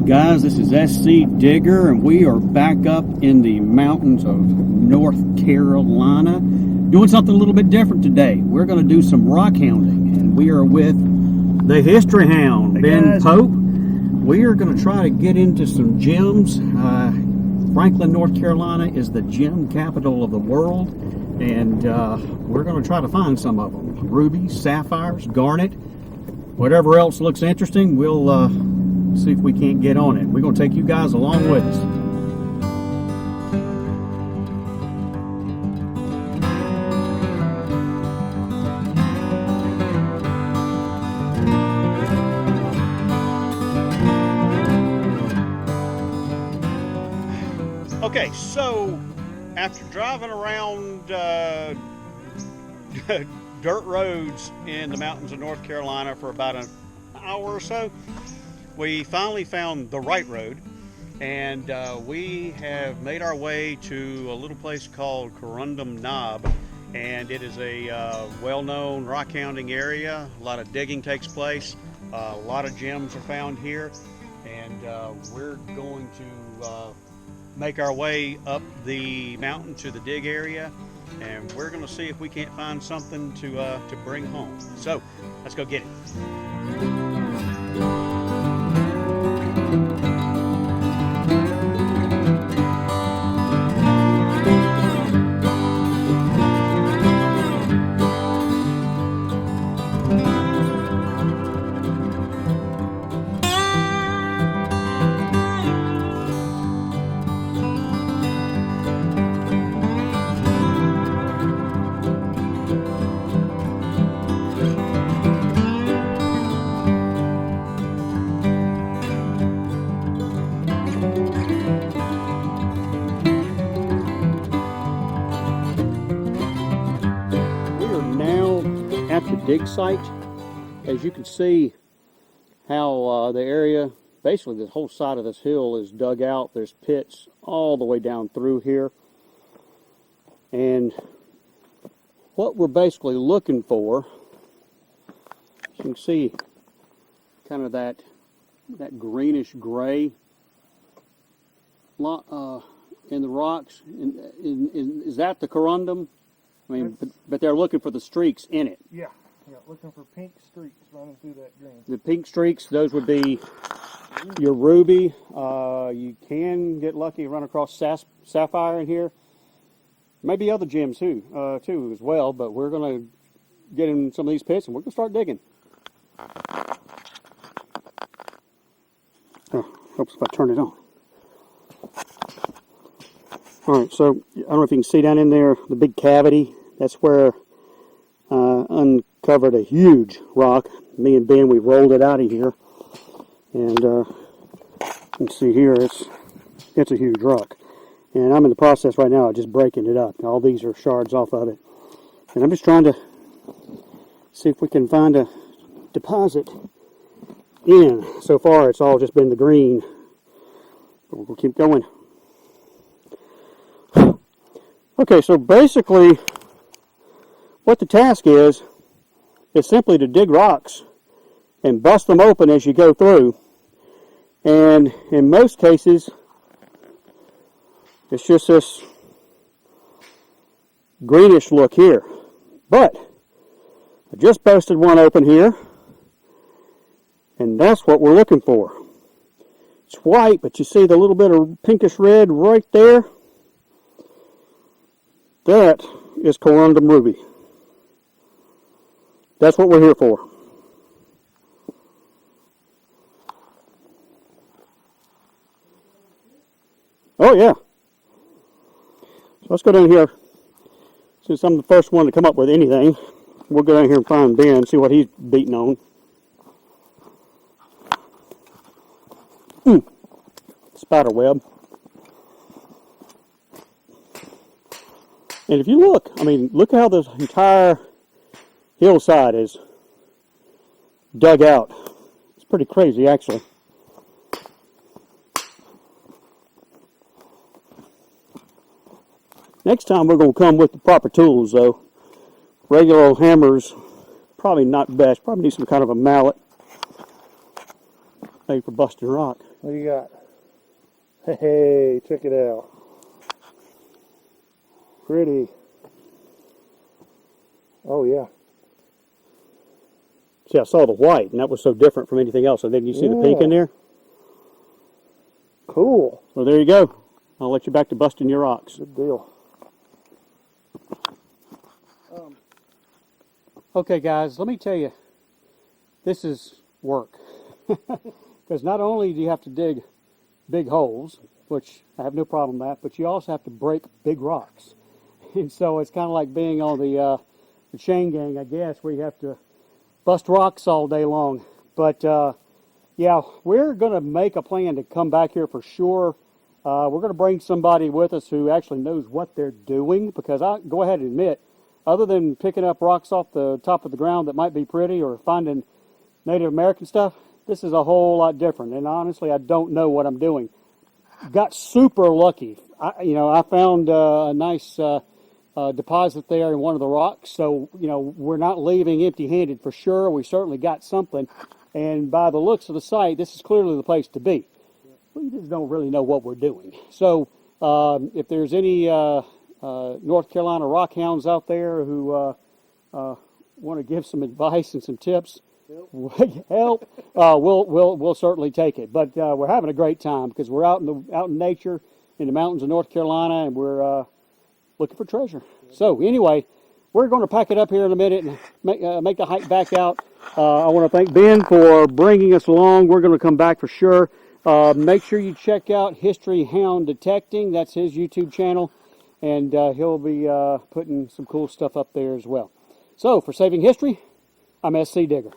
Guys, this is SCdigger, and we are back up in the mountains of North Carolina doing something a little bit different today. We're going to do some rock hounding, and we are with the History Hound, Ben Pope. We are going to try to get into some gems. Franklin, North Carolina is the gem capital of the world, and we're going to try to find some of them. Rubies, sapphires, garnet, whatever else looks interesting, we'll see if we can't get on it. We're going to take you guys along with us. Okay, so after driving around dirt roads in the mountains of North Carolina for about an hour or so, we finally found the right road, and we have made our way to a little place called Corundum Knob, and it is a well-known rock hounding area. A lot of digging takes place, a lot of gems are found here, and we're going to make our way up the mountain to the dig area, and we're going to see if we can't find something to bring home. So let's go get it. At the dig site, as you can see how the area, basically the whole side of this hill is dug out. There's pits all the way down through here, and what we're basically looking for, you can see kind of that greenish gray in the rocks. Is that the corundum? I mean, but they're looking for the streaks in it. Yeah, looking for pink streaks running through that green. The pink streaks, those would be your ruby. You can get lucky and run across sapphire in here. Maybe other gems too as well, but we're going to get in some of these pits and we're going to start digging. Oh, helps if I turn it on. Alright, so I don't know if you can see down in there, the big cavity. That's where uncovered a huge rock. Me and Ben, we rolled it out of here. And you can see here, it's a huge rock. And I'm in the process right now of just breaking it up. All these are shards off of it. And I'm just trying to see if we can find a deposit in. So far, it's all just been the green. But we'll keep going. Okay, so basically what the task is simply to dig rocks and bust them open as you go through. And in most cases, it's just this greenish look here. But I just busted one open here, and that's what we're looking for. It's white, but you see the little bit of pinkish red right there? That is Corundum ruby. That's what we're here for. Oh yeah. So let's go down here. Since I'm the first one to come up with anything, we'll go down here and find Ben and see what he's beating on. Spider web. And if you look, I mean, look how this entire hillside is dug out. It's pretty crazy, actually. Next time we're going to come with the proper tools, though. Regular old hammers, probably not best. Probably need some kind of a mallet. made for busting rock. What do you got? Hey, check it out. Pretty. Oh, yeah. See, I saw the white, and that was so different from anything else. And then you see the pink in there? Cool. Well, there you go. I'll let you back to busting your rocks. Good deal. Okay, guys, let me tell you, this is work. Because not only do you have to dig big holes, which I have no problem with that, but you also have to break big rocks. And so it's kind of like being on the chain gang, I guess, where you have to bust rocks all day long. But yeah, we're going to make a plan to come back here for sure. We're going to bring somebody with us who actually knows what they're doing, because I go ahead and admit, other than picking up rocks off the top of the ground that might be pretty or finding Native American stuff, this is a whole lot different. And honestly, I don't know what I'm doing. Got super lucky. I found a nice deposit there in one of the rocks. So, we're not leaving empty-handed for sure. We certainly got something. And by the looks of the site, this is clearly the place to be. We just don't really know what we're doing. So if there's any North Carolina rockhounds out there who want to give some advice and some tips, help, we'll certainly take it. But we're having a great time because we're out in nature in the mountains of North Carolina, and we're looking for treasure. So anyway, we're going to pack it up here in a minute and make the hike back out. I want to thank Ben for bringing us along. We're going to come back for sure. Make sure you check out History Hound Detecting. That's his YouTube channel, and he'll be putting some cool stuff up there as well. So for Saving History, I'm SCdigger.